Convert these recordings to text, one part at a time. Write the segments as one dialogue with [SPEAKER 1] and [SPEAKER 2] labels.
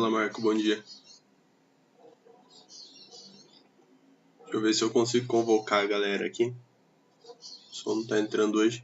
[SPEAKER 1] Fala, Marco, bom dia. Deixa eu ver se eu consigo convocar a galera aqui. O som não tá entrando hoje.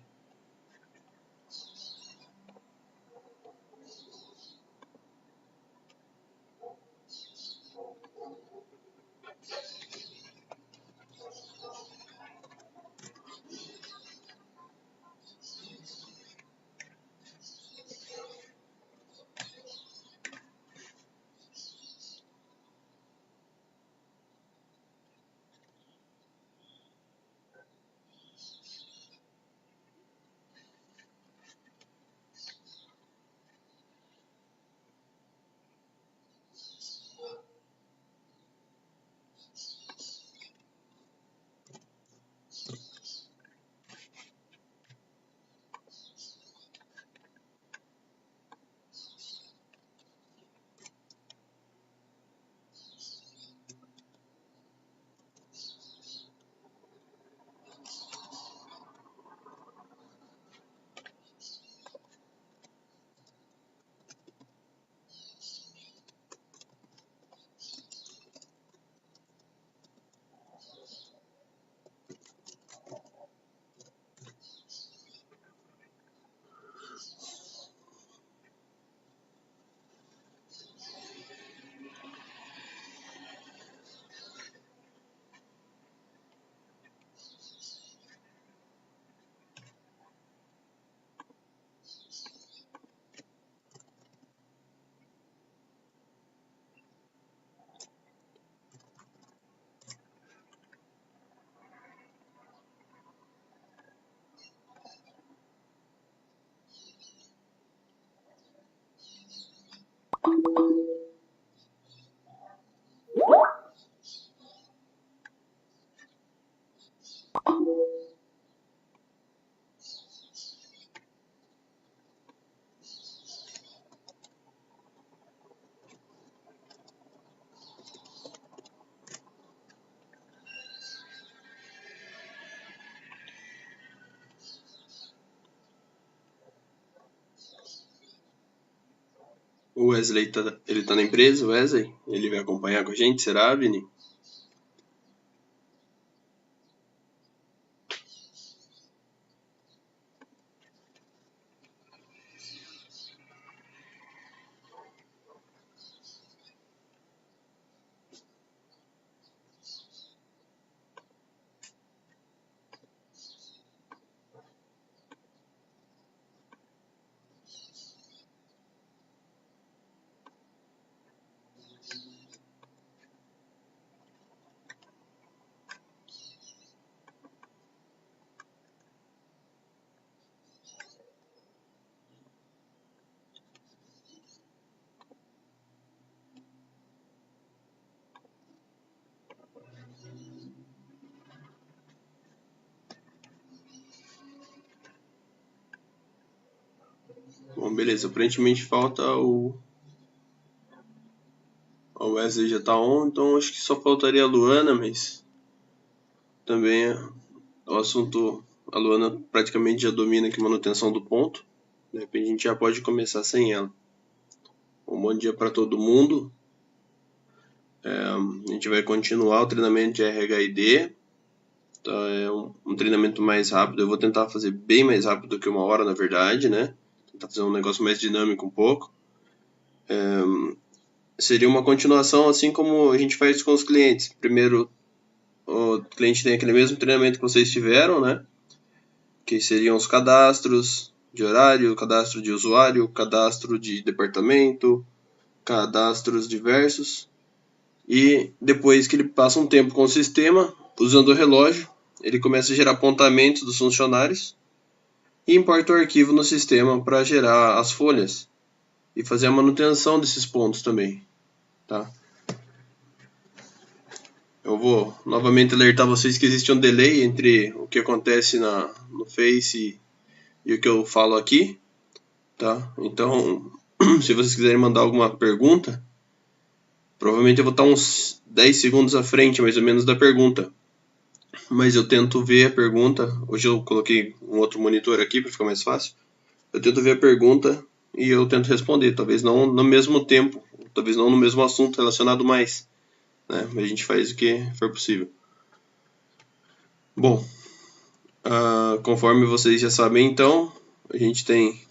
[SPEAKER 1] O Wesley ele tá na empresa, o Wesley? Ele vai acompanhar com a gente, será, Vini? Bom, beleza. Aparentemente falta o Wesley já tá on, então acho que só faltaria a Luana, mas também o assunto, a Luana praticamente já domina aqui a manutenção do ponto. De repente a gente já pode começar sem ela. Um bom dia para todo mundo. A gente vai continuar o treinamento de RHID. Tá, é um treinamento mais rápido. Eu vou tentar fazer bem mais rápido do que 1 hora, na verdade, né? Tentar fazer um negócio mais dinâmico um pouco. Seria uma continuação, assim como a gente faz com os clientes. Primeiro, o cliente tem aquele mesmo treinamento que vocês tiveram, né? Que seriam os cadastros de horário, cadastro de usuário, cadastro de departamento, cadastros diversos. E depois que ele passa um tempo com o sistema, usando o relógio, ele começa a gerar apontamentos dos funcionários e importa o arquivo no sistema para gerar as folhas e fazer a manutenção desses pontos também, tá? Eu vou novamente alertar vocês que existe um delay entre o que acontece no Face e o que eu falo aqui, tá? Então, se vocês quiserem mandar alguma pergunta, provavelmente eu vou estar uns 10 segundos à frente, mais ou menos, da pergunta. Mas eu tento ver a pergunta. Hoje eu coloquei um outro monitor aqui para ficar mais fácil. Eu tento ver a pergunta e eu tento responder. Talvez não no mesmo tempo. talvez não no mesmo assunto relacionado mais, né? Mas a gente faz o que for possível. Bom, conforme vocês já sabem, então, a gente tem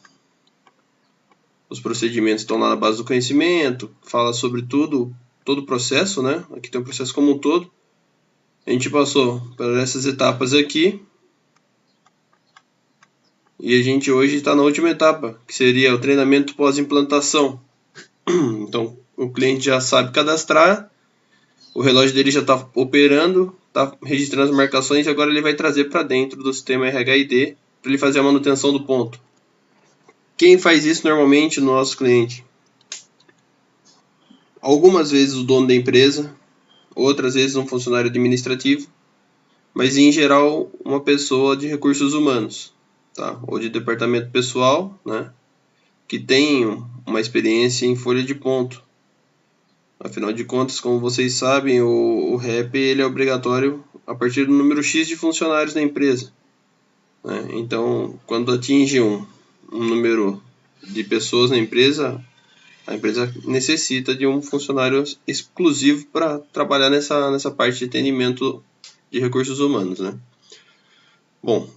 [SPEAKER 1] os procedimentos estão lá na base do conhecimento, fala sobre todo o processo, né? Aqui tem o processo como um todo. A gente passou por essas etapas aqui. E a gente hoje está na última etapa, que seria o treinamento pós-implantação. Então, o cliente já sabe cadastrar, o relógio dele já está operando, está registrando as marcações e agora ele vai trazer para dentro do sistema RHID para ele fazer a manutenção do ponto. Quem faz isso normalmente no nosso cliente? Algumas vezes o dono da empresa, outras vezes um funcionário administrativo, mas em geral uma pessoa de recursos humanos, tá? Ou de departamento pessoal, né? Que tem uma experiência em folha de ponto. Afinal de contas, como vocês sabem, o REP ele é obrigatório a partir do número X de funcionários da empresa, né? Então, quando atinge um número de pessoas na empresa, a empresa necessita de um funcionário exclusivo para trabalhar nessa parte de atendimento de recursos humanos, né? Bom,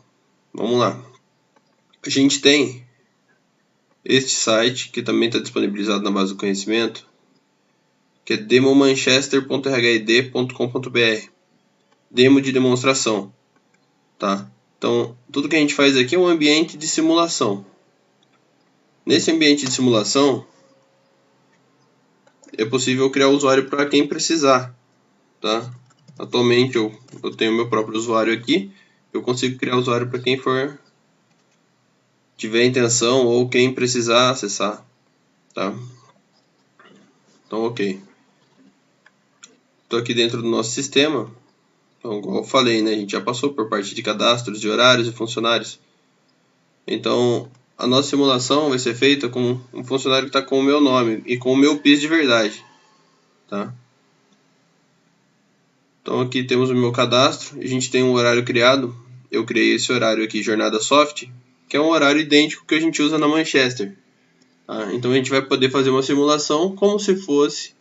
[SPEAKER 1] vamos lá. A gente tem este site, que também está disponibilizado na base do conhecimento, que é demomanchester.rhid.com.br. Demo de demonstração, tá? Então, tudo que a gente faz aqui é um ambiente de simulação. Nesse ambiente de simulação, é possível criar usuário para quem precisar, tá? Atualmente eu tenho meu próprio usuário aqui, eu consigo criar usuário para quem for tiver intenção ou quem precisar acessar, tá? Então, ok. Estou aqui dentro do nosso sistema. Então, como eu falei, né, a gente já passou por parte de cadastros de horários e funcionários. Então, a nossa simulação vai ser feita com um funcionário que está com o meu nome e com o meu PIS de verdade, tá? Então, aqui temos o meu cadastro. A gente tem um horário criado. Eu criei esse horário aqui, Jornada Soft, que é um horário idêntico que a gente usa na Manchester. Tá? Então, a gente vai poder fazer uma simulação como se fosse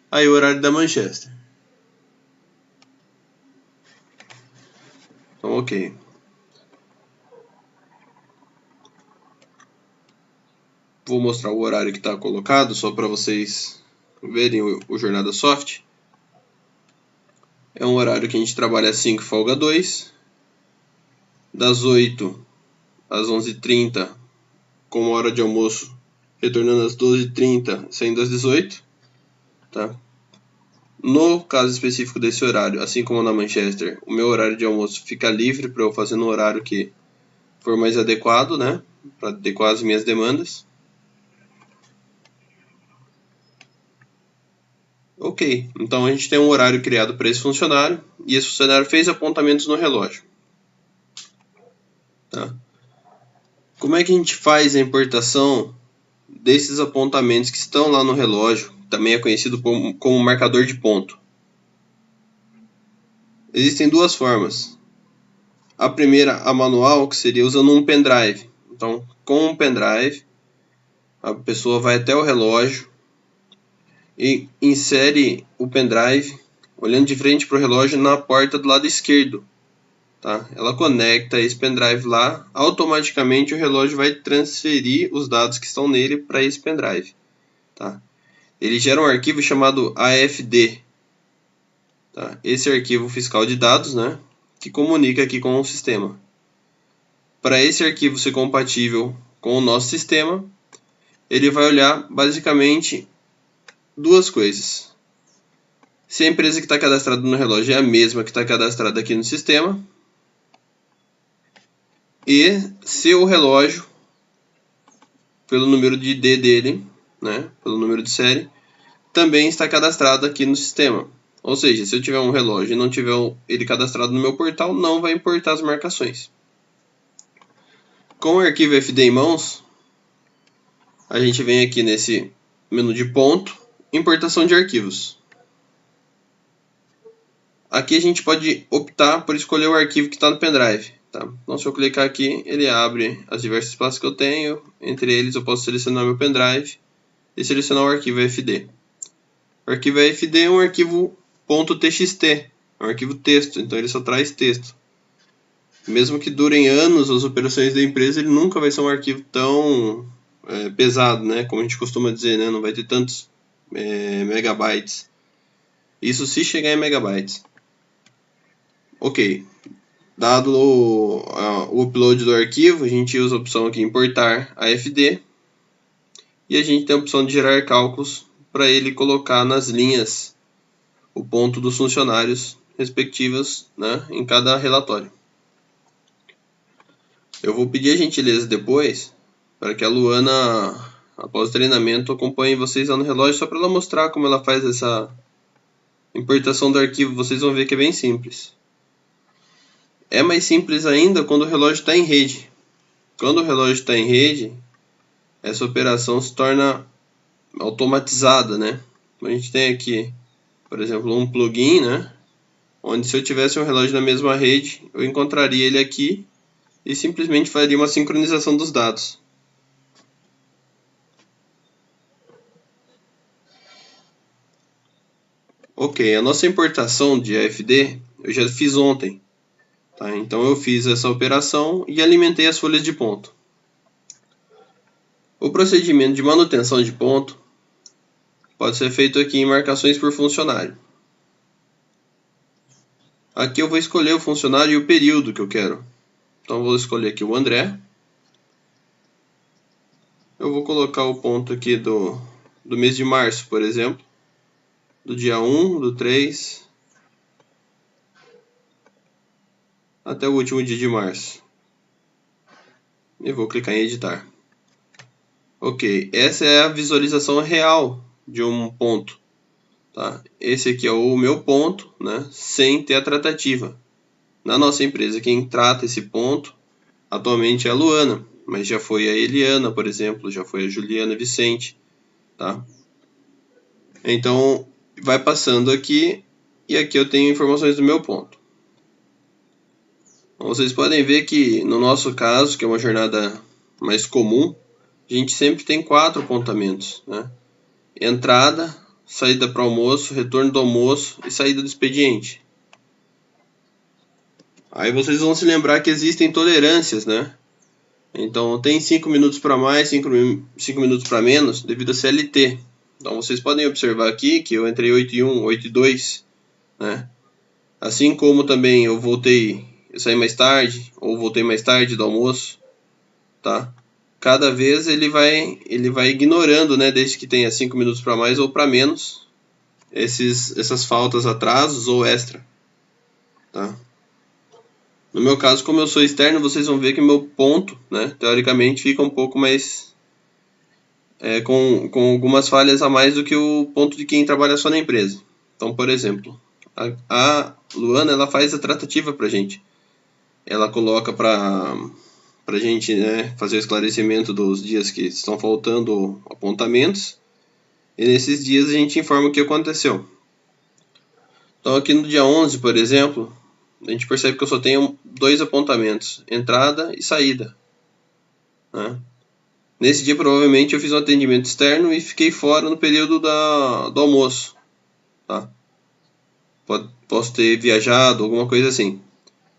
[SPEAKER 1] aí o horário da Manchester. Então, ok. Vou mostrar o horário que está colocado, só para vocês verem o Jornada Soft. É um horário que a gente trabalha 5 e folga 2. Das 8 às 11h30, com uma hora de almoço, retornando às 12h30, saindo às 18h. Tá? No caso específico desse horário, assim como na Manchester, o meu horário de almoço fica livre para eu fazer no horário que for mais adequado, né? Para adequar as minhas demandas. Ok, então a gente tem um horário criado para esse funcionário e esse funcionário fez apontamentos no relógio. Tá? Como é que a gente faz a importação desses apontamentos que estão lá no relógio, também é conhecido como marcador de ponto? Existem duas formas. A primeira, a manual, que seria usando um pendrive. Então, com um pendrive, a pessoa vai até o relógio e insere o pendrive, olhando de frente para o relógio, na porta do lado esquerdo. Tá? Ela conecta esse pendrive lá, automaticamente o relógio vai transferir os dados que estão nele para esse pendrive. Tá? Ele gera um arquivo chamado AFD. Tá? Esse arquivo fiscal de dados, né, que comunica aqui com o sistema. Para esse arquivo ser compatível com o nosso sistema, ele vai olhar basicamente duas coisas. Se a empresa que está cadastrada no relógio é a mesma que está cadastrada aqui no sistema, e se o relógio, pelo número de ID dele, né, pelo número de série, também está cadastrado aqui no sistema. Ou seja, se eu tiver um relógio e não tiver ele cadastrado no meu portal, não vai importar as marcações. Com o arquivo FD em mãos, a gente vem aqui nesse menu de ponto, importação de arquivos. Aqui a gente pode optar por escolher o arquivo que está no pendrive. Tá? Então, se eu clicar aqui, ele abre as diversas pastas que eu tenho. Entre eles, eu posso selecionar meu pendrive e selecionar o arquivo FD. O arquivo AFD é um arquivo .txt, é um arquivo texto, então ele só traz texto. Mesmo que durem anos as operações da empresa, ele nunca vai ser um arquivo tão pesado, né? Como a gente costuma dizer, né? Não vai ter tantos megabytes. Isso se chegar em megabytes. Ok. Dado o upload do arquivo, a gente usa a opção aqui importar AFD. E a gente tem a opção de gerar cálculos para ele colocar nas linhas o ponto dos funcionários respectivos, né, em cada relatório. Eu vou pedir a gentileza depois para que a Luana, após o treinamento, acompanhe vocês lá no relógio só para ela mostrar como ela faz essa importação do arquivo. Vocês vão ver que é bem simples. É mais simples ainda quando o relógio está em rede. Quando o relógio está em rede, essa operação se torna automatizada, né? A gente tem aqui, por exemplo, um plugin, né? Onde se eu tivesse um relógio na mesma rede, eu encontraria ele aqui e simplesmente faria uma sincronização dos dados. Ok, a nossa importação de AFD eu já fiz ontem. Tá? Então eu fiz essa operação e alimentei as folhas de ponto. O procedimento de manutenção de ponto pode ser feito aqui em marcações por funcionário. Aqui eu vou escolher o funcionário e o período que eu quero. Então eu vou escolher aqui o André. Eu vou colocar o ponto aqui do mês de março, por exemplo. Do dia 1, do 3, até o último dia de março. E vou clicar em editar. Ok, essa é a visualização real de um ponto. Tá? Esse aqui é o meu ponto, né, sem ter a tratativa. Na nossa empresa, quem trata esse ponto atualmente é a Luana, mas já foi a Eliana, por exemplo, já foi a Juliana Vicente. Tá? Então, vai passando aqui e aqui eu tenho informações do meu ponto. Então, vocês podem ver que no nosso caso, que é uma jornada mais comum, a gente sempre tem 4 apontamentos, né? Entrada, saída para almoço, retorno do almoço e saída do expediente. Aí vocês vão se lembrar que existem tolerâncias, né? Então tem 5 minutos para mais, 5 minutos para menos, devido a CLT. Então vocês podem observar aqui que eu entrei 8:01, 8:02, né? Assim como também eu saí mais tarde, ou voltei mais tarde do almoço, tá? Cada vez ele vai ignorando, né, desde que tenha 5 minutos para mais ou para menos, essas faltas, atrasos ou extra, tá? No meu caso, como eu sou externo, vocês vão ver que meu ponto, né, teoricamente fica um pouco mais com algumas falhas a mais do que o ponto de quem trabalha só na empresa. Então, por exemplo, a Luana, ela faz a tratativa pra gente. Ela coloca pra gente, né, fazer o esclarecimento dos dias que estão faltando apontamentos. E nesses dias a gente informa o que aconteceu. Então aqui no dia 11, por exemplo, a gente percebe que eu só tenho 2 apontamentos, entrada e saída. Né? Nesse dia provavelmente eu fiz um atendimento externo e fiquei fora no período do almoço. Tá? Posso ter viajado, alguma coisa assim.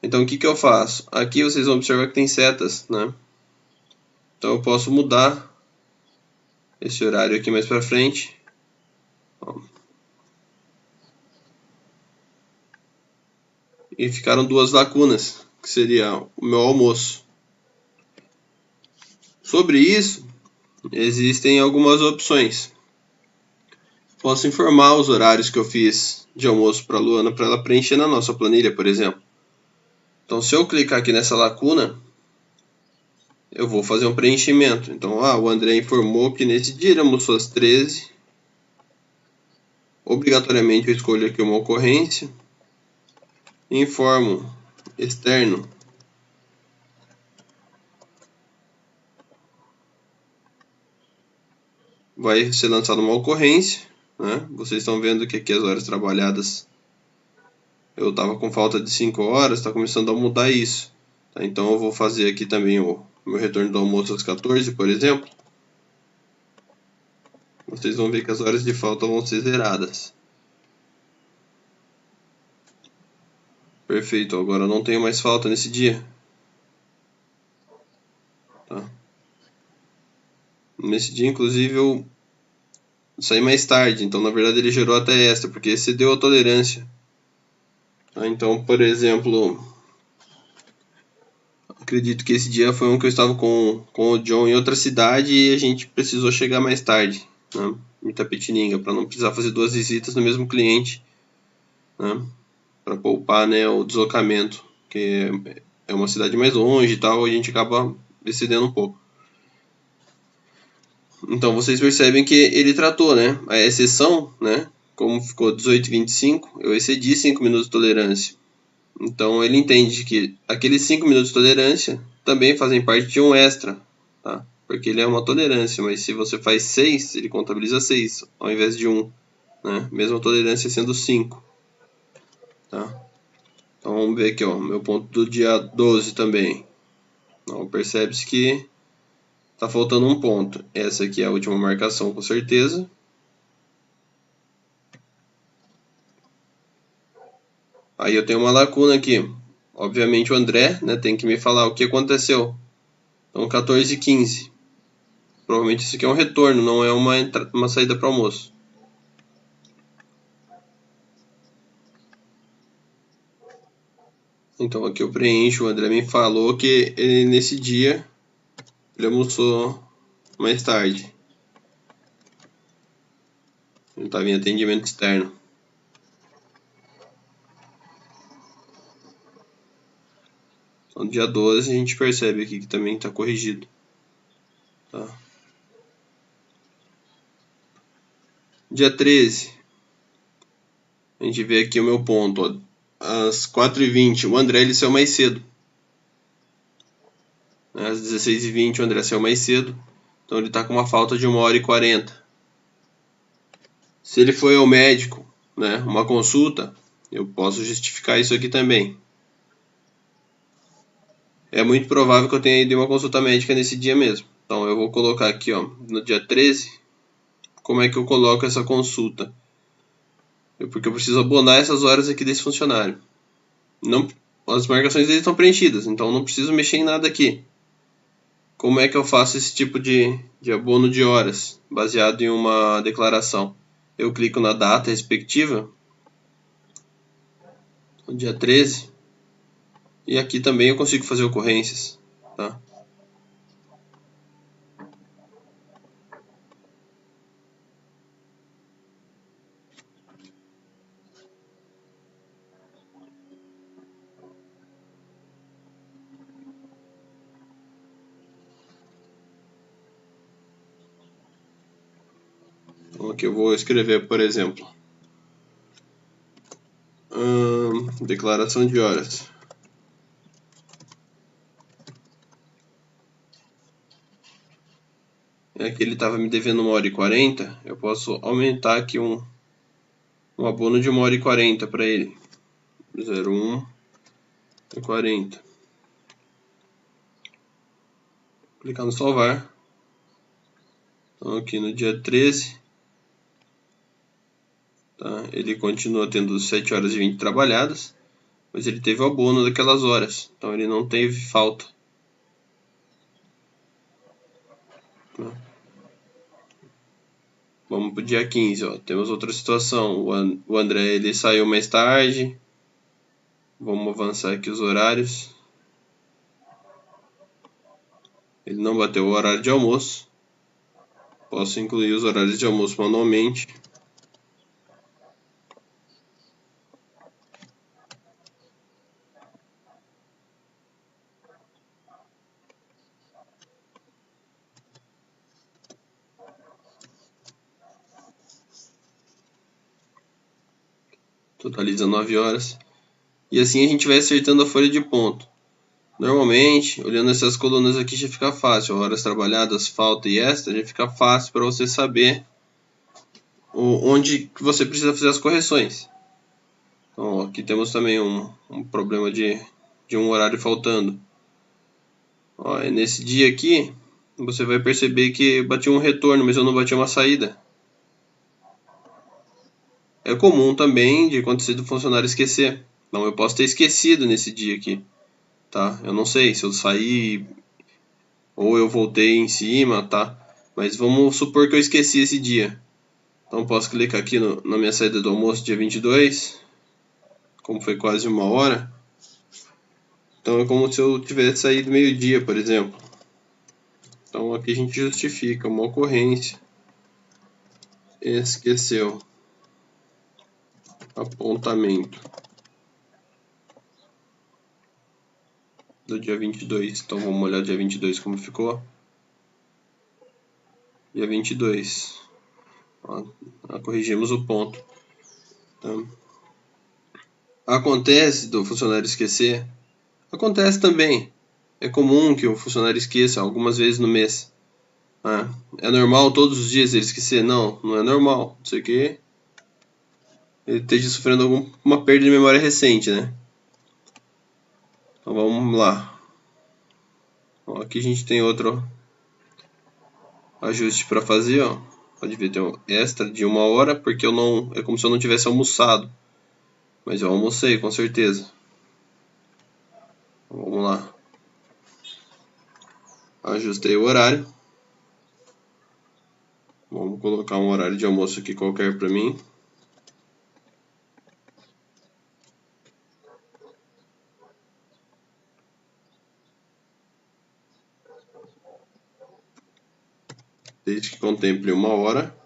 [SPEAKER 1] Então o que eu faço? Aqui vocês vão observar que tem setas, né? Então eu posso mudar esse horário aqui mais para frente. E ficaram 2 lacunas, que seria o meu almoço. Sobre isso, existem algumas opções. Posso informar os horários que eu fiz de almoço para a Luana, para ela preencher na nossa planilha, por exemplo. Então, se eu clicar aqui nessa lacuna, eu vou fazer um preenchimento. Então, o André informou que nesse dia ele almoçou às 13. Obrigatoriamente eu escolho aqui uma ocorrência. Informo externo vai ser lançada uma ocorrência, né? Vocês estão vendo que aqui as horas trabalhadas eu estava com falta de 5 horas, está começando a mudar isso, tá? Então eu vou fazer aqui também o meu retorno do almoço às 14, por exemplo. vocês vão ver que as horas de falta vão ser zeradas. Perfeito, agora eu não tenho mais falta nesse dia. Tá? Nesse dia, inclusive, eu saí mais tarde, então na verdade ele gerou até extra, porque excedeu a tolerância. Tá? Então, por exemplo, acredito que esse dia foi um que eu estava com o John em outra cidade e a gente precisou chegar mais tarde, né, em Itapetininga, para não precisar fazer 2 visitas no mesmo cliente, né, para poupar, né, o deslocamento, que é uma cidade mais longe e tal, a gente acaba excedendo um pouco. Então vocês percebem que ele tratou, né, a exceção, né, como ficou 18,25, eu excedi 5 minutos de tolerância. Então ele entende que aqueles 5 minutos de tolerância também fazem parte de um extra, tá? Porque ele é uma tolerância, mas se você faz 6, ele contabiliza 6 ao invés de 1, né? Mesmo a tolerância sendo 5, tá? Então vamos ver aqui, ó, meu ponto do dia 12 também. Então percebe-se que tá faltando um ponto. Essa aqui é a última marcação com certeza. Aí eu tenho uma lacuna aqui. Obviamente o André, né, tem que me falar o que aconteceu. Então 14h15. Provavelmente isso aqui é um retorno, não é uma saída para almoço. Então aqui eu preencho, o André me falou que ele, nesse dia ele almoçou mais tarde. Ele estava em atendimento externo. Então dia 12 a gente percebe aqui que também está corrigido. Tá? Dia 13, a gente vê aqui o meu ponto, ó. Às 4h20, o André ele saiu mais cedo. Às 16h20 o André saiu mais cedo. Então ele está com uma falta de 1h40. Se ele foi ao médico, né, uma consulta, eu posso justificar isso aqui também. É muito provável que eu tenha ido em uma consulta médica nesse dia mesmo. Então eu vou colocar aqui, ó, no dia 13, como é que eu coloco essa consulta. Porque eu preciso abonar essas horas aqui desse funcionário. Não, as marcações dele estão preenchidas, então não preciso mexer em nada aqui. Como é que eu faço esse tipo de abono de horas, baseado em uma declaração? Eu clico na data respectiva, no dia 13, e aqui também eu consigo fazer ocorrências, tá? Então aqui eu vou escrever, por exemplo, declaração de horas. Aqui ele estava me devendo 1h40, eu posso aumentar aqui um abono de 1h40 para ele. 01:40. Clicar no salvar. Então aqui no dia 13, tá? Ele continua tendo 7h20 trabalhadas, mas ele teve o abono daquelas horas, então ele não teve falta. Tá? Vamos para o dia 15, ó. Temos outra situação. O André ele saiu mais tarde. Vamos avançar aqui os horários. Ele não bateu o horário de almoço. Posso incluir os horários de almoço manualmente. Totaliza 9 horas. E assim a gente vai acertando a folha de ponto. Normalmente, olhando essas colunas aqui já fica fácil. Horas trabalhadas, falta e extra, já fica fácil para você saber onde você precisa fazer as correções. Então, aqui temos também um problema de um horário faltando. Ó, nesse dia aqui, você vai perceber que bati um retorno, mas eu não bati uma saída. É comum também de acontecer do funcionário esquecer. Então eu posso ter esquecido nesse dia aqui, tá? Eu não sei se eu saí ou eu voltei em cima, tá? Mas vamos supor que eu esqueci esse dia. Então posso clicar aqui na minha saída do almoço, dia 22, como foi quase 1 hora. Então é como se eu tivesse saído meio-dia, por exemplo. Então aqui a gente justifica uma ocorrência. Esqueceu. Apontamento. Do dia 22. Então vamos olhar o dia 22 como ficou. Dia 22. Ó, corrigimos o ponto. Então, acontece do funcionário esquecer? Acontece também. É comum que o funcionário esqueça algumas vezes no mês. É normal todos os dias ele esquecer? Não, não é normal. Não sei o que. Ele esteja sofrendo alguma perda de memória recente, né? Então vamos lá. Ó, aqui a gente tem outro ajuste para fazer, ó. Pode ver, tem um extra de 1 hora, porque eu não. É como se eu não tivesse almoçado. Mas eu almocei, com certeza. Então, vamos lá. Ajustei o horário. Vamos colocar um horário de almoço aqui qualquer para mim. Desde que contemple 1 hora.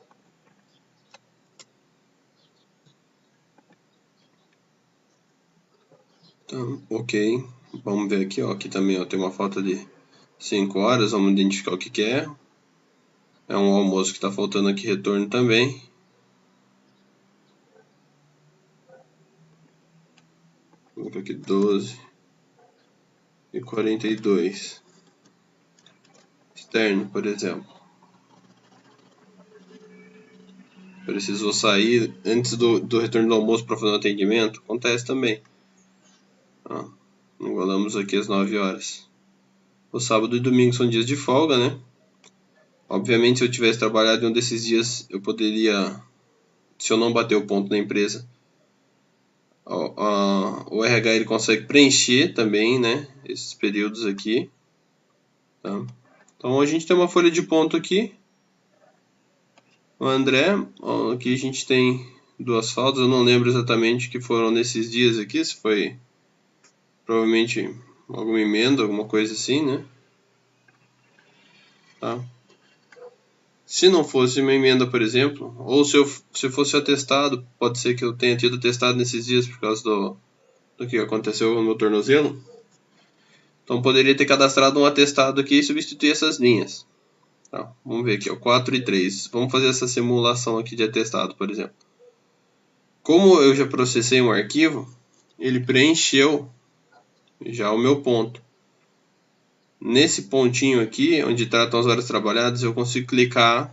[SPEAKER 1] Então, ok. Vamos ver aqui, ó. Aqui também ó, tem uma falta de 5 horas. Vamos identificar o que, que é. É um almoço que está faltando aqui retorno também. Vou colocar aqui 12h42. Externo, por exemplo. Precisou sair antes do retorno do almoço para fazer um atendimento? Acontece também. Ó, igualamos aqui às 9 horas. O sábado e domingo são dias de folga, né? Obviamente, se eu tivesse trabalhado em um desses dias, eu poderia, se eu não bater o ponto na empresa, o RH ele consegue preencher também, né? Esses períodos aqui. Tá? Então a gente tem uma folha de ponto aqui. O André, ó, aqui a gente tem 2 faltas. Eu não lembro exatamente o que foram nesses dias aqui, se foi provavelmente alguma emenda, alguma coisa assim, né? Tá? Se não fosse uma emenda, por exemplo, ou se fosse atestado, pode ser que eu tenha tido atestado nesses dias por causa do que aconteceu no meu tornozelo. Então poderia ter cadastrado um atestado aqui e substituir essas linhas. Tá, vamos ver aqui, ó, 4 e 3. Vamos fazer essa simulação aqui de atestado, por exemplo. Como eu já processei um arquivo, ele preencheu já o meu ponto. Nesse pontinho aqui, onde tratam as horas trabalhadas, eu consigo clicar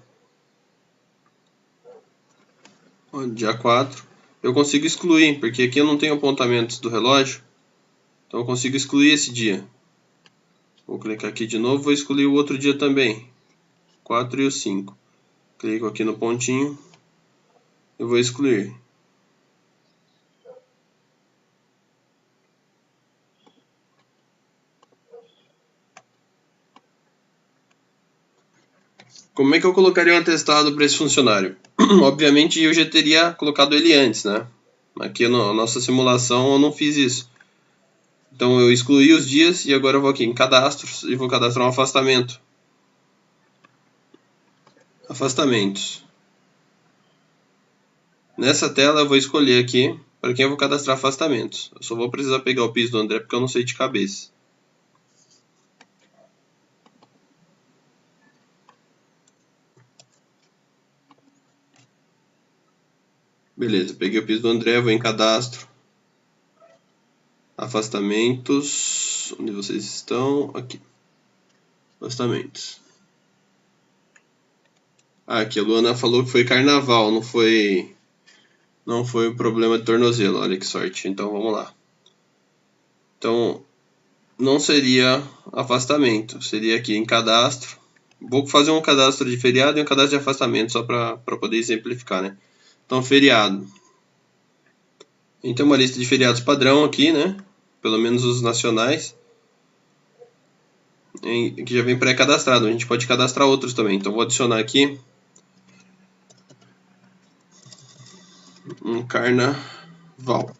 [SPEAKER 1] dia 4. Eu consigo excluir, porque aqui eu não tenho apontamentos do relógio. Então eu consigo excluir esse dia. Vou clicar aqui de novo, vou excluir o outro dia também. 4 e o 5. Clico aqui no pontinho. Eu vou excluir. Como é que eu colocaria um atestado para esse funcionário? Obviamente eu já teria colocado ele antes, né? Aqui na nossa simulação eu não fiz isso. Então eu excluí os dias e agora eu vou aqui em cadastros e vou cadastrar um afastamento. Afastamentos. Nessa tela eu vou escolher aqui para quem eu vou cadastrar afastamentos. Eu só vou precisar pegar o piso do André porque eu não sei de cabeça. Beleza, peguei o piso do André, vou em cadastro. Afastamentos. Onde vocês estão? Aqui. Afastamentos. Aqui a Luana falou que foi carnaval, não foi o problema de tornozelo. Olha que sorte. Então vamos lá. Então não seria afastamento, seria aqui em cadastro. Vou fazer um cadastro de feriado e um cadastro de afastamento só para poder exemplificar, né? Então feriado. A gente tem uma lista de feriados padrão aqui, né? Pelo menos os nacionais, que já vem pré-cadastrado. A gente pode cadastrar outros também. Então vou adicionar aqui um carnaval.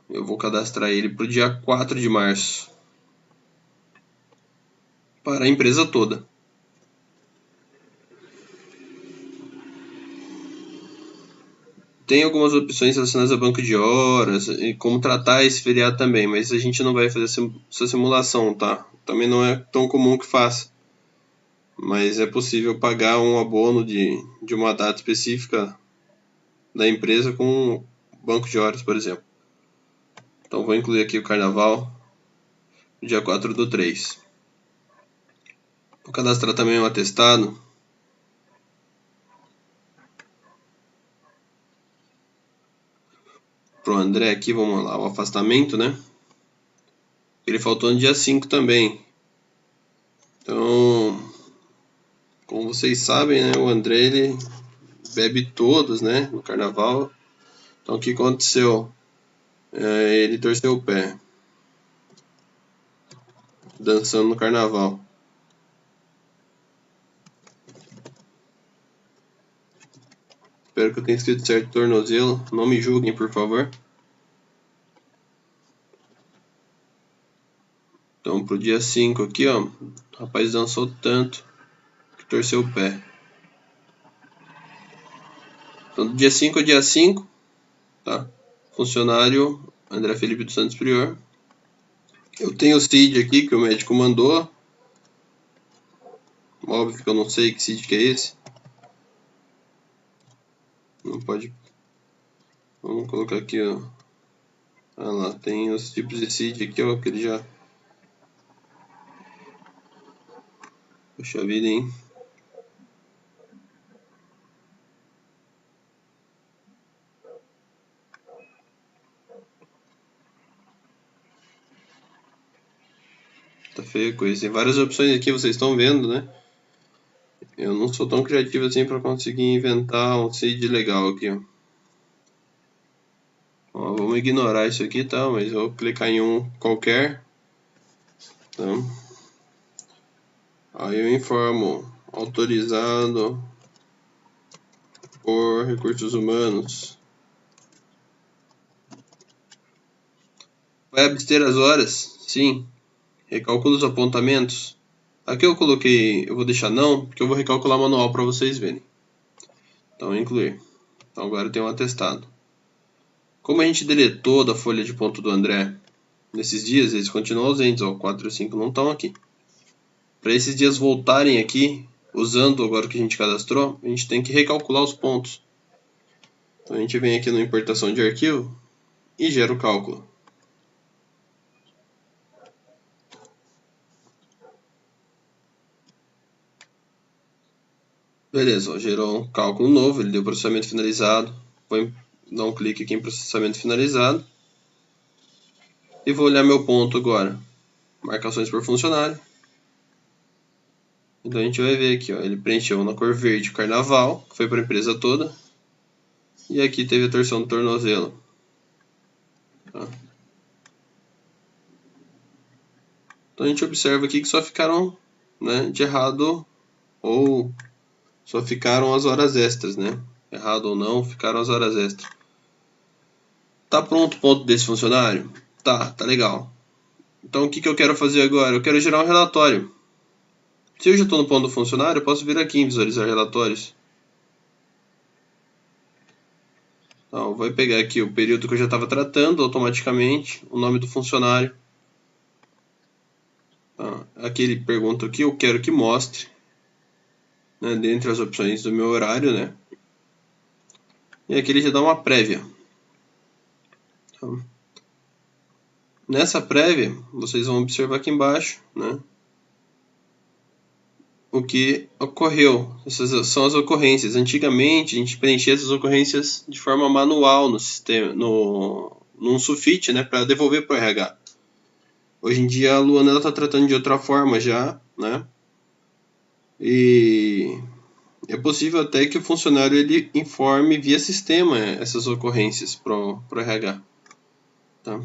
[SPEAKER 1] Eu vou cadastrar ele para o dia 4 de março. Para a empresa toda. Tem algumas opções relacionadas a banco de horas e como tratar esse feriado também, mas a gente não vai fazer essa simulação, tá? Também não é tão comum que faça. Mas é possível pagar um abono de uma data específica da empresa com um banco de horas, por exemplo. Então vou incluir aqui o carnaval, dia 4/3. Vou cadastrar também um atestado. Pro André aqui, vamos lá, o afastamento, né? Ele faltou no dia 5 também. Então, como vocês sabem, né, o André ele bebe todos, né, no carnaval. Então o que aconteceu? Ele torceu o pé dançando no carnaval. Espero que eu tenha escrito certo tornozelo. Não me julguem, por favor. Então pro dia 5 aqui, ó, o rapaz dançou tanto que torceu o pé. Então do dia 5 ao dia 5, tá? Funcionário André Felipe dos Santos Prior. Eu tenho o CID aqui que o médico mandou. Óbvio que eu não sei que CID que é esse. Não pode. Vamos colocar aqui, ó. Ah lá, tem os tipos de CID aqui, ó, que ele já. Poxa vida, hein? Tá feio a coisa. Tem várias opções aqui, vocês estão vendo, né? Eu não sou tão criativo assim para conseguir inventar um CID legal aqui, ó. Ó, vamos ignorar isso aqui, tá? Mas eu vou clicar em um qualquer. Então, aí eu informo autorizado por recursos humanos. Vai abster as horas? Sim. Recalcula os apontamentos? Aqui eu coloquei, eu vou deixar não, porque eu vou recalcular manual para vocês verem. Então, incluir. Então agora tem um atestado. Como a gente deletou da folha de ponto do André nesses dias, eles continuam ausentes, ó, 4 e 5 não estão aqui. Para esses dias voltarem aqui, usando agora o que a gente cadastrou, a gente tem que recalcular os pontos. Então a gente vem aqui no importação de arquivo e gera o cálculo. Beleza, ó, gerou um cálculo novo, ele deu processamento finalizado. Vou dar um clique aqui em processamento finalizado. E vou olhar meu ponto agora. Marcações por funcionário. Então a gente vai ver aqui, ó, ele preencheu na cor verde o carnaval, que foi para a empresa toda. E aqui teve a torção do tornozelo. Tá? Então a gente observa aqui que só ficaram, né, de errado ou só ficaram as horas extras, né? Errado ou não, ficaram as horas extras. Tá pronto o ponto desse funcionário? Tá legal. Então o que eu quero fazer agora? Eu quero gerar um relatório. Se eu já estou no ponto do funcionário, eu posso vir aqui em visualizar relatórios. Então, vai pegar aqui o período que eu já estava tratando automaticamente, o nome do funcionário. Aqui ele pergunta o que eu quero que mostre, né, dentre as opções do meu horário, né? E aqui ele já dá uma prévia. Então, nessa prévia, vocês vão observar aqui embaixo, né, o que ocorreu. Essas são as ocorrências. Antigamente, a gente preenchia essas ocorrências de forma manual no sistema, num sulfite, né, para devolver para o RH. Hoje em dia a Luana está tratando de outra forma já, né? E É possível até que o funcionário ele informe via sistema essas ocorrências para o RH. Tá?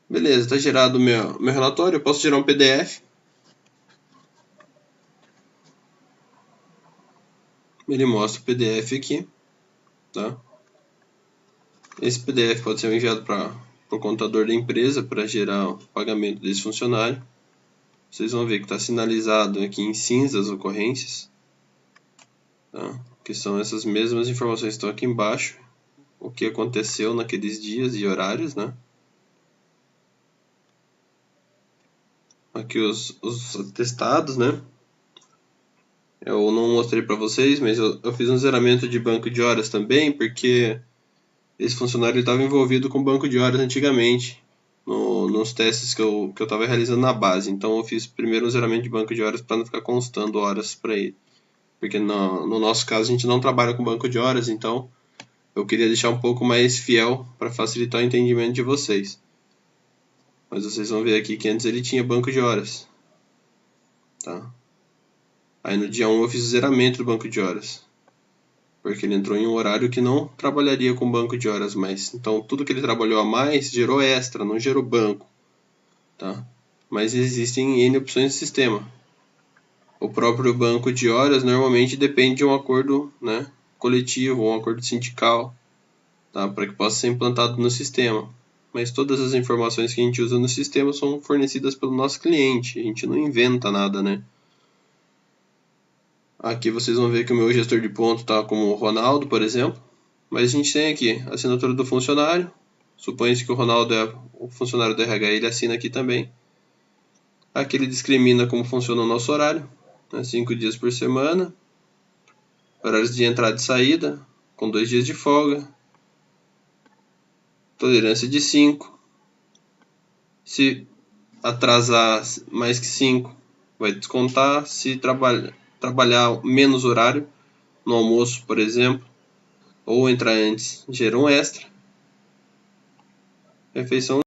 [SPEAKER 1] Beleza, está gerado o meu relatório. Eu posso gerar um PDF. Ele mostra o PDF aqui. Tá? Esse PDF pode ser enviado para o contador da empresa para gerar o pagamento desse funcionário. Vocês vão ver que está sinalizado aqui em cinza as ocorrências. Tá? Que são essas mesmas informações que estão aqui embaixo. O que aconteceu naqueles dias e horários, né? Aqui os atestados, né? Eu não mostrei para vocês, mas eu fiz um zeramento de banco de horas também, porque esse funcionário estava envolvido com banco de horas antigamente, nos testes que eu estava realizando na base. Então eu fiz primeiro um zeramento de banco de horas para não ficar constando horas para ele. Porque no nosso caso a gente não trabalha com banco de horas, então eu queria deixar um pouco mais fiel para facilitar o entendimento de vocês. Mas vocês vão ver aqui que antes ele tinha banco de horas. Tá? Aí no dia 1 eu fiz o zeramento do banco de horas. Porque ele entrou em um horário que não trabalharia com banco de horas mais. Então tudo que ele trabalhou a mais gerou extra, não gerou banco. Tá? Mas existem N opções de sistema. O próprio banco de horas normalmente depende de um acordo, né, coletivo, um acordo sindical, tá? Para que possa ser implantado no sistema. Mas todas as informações que a gente usa no sistema são fornecidas pelo nosso cliente. A gente não inventa nada, né? Aqui vocês vão ver que o meu gestor de ponto está como o Ronaldo, por exemplo. Mas a gente tem aqui a assinatura do funcionário. Supõe-se que o Ronaldo é o funcionário do RH, ele assina aqui também. Aqui ele discrimina como funciona o nosso horário, né? 5 dias por semana. Horários de entrada e saída, com 2 dias de folga. Tolerância de 5. Se atrasar mais que 5, vai descontar. Se trabalhar menos horário, no almoço, por exemplo, ou entrar antes, gera um extra. Refeição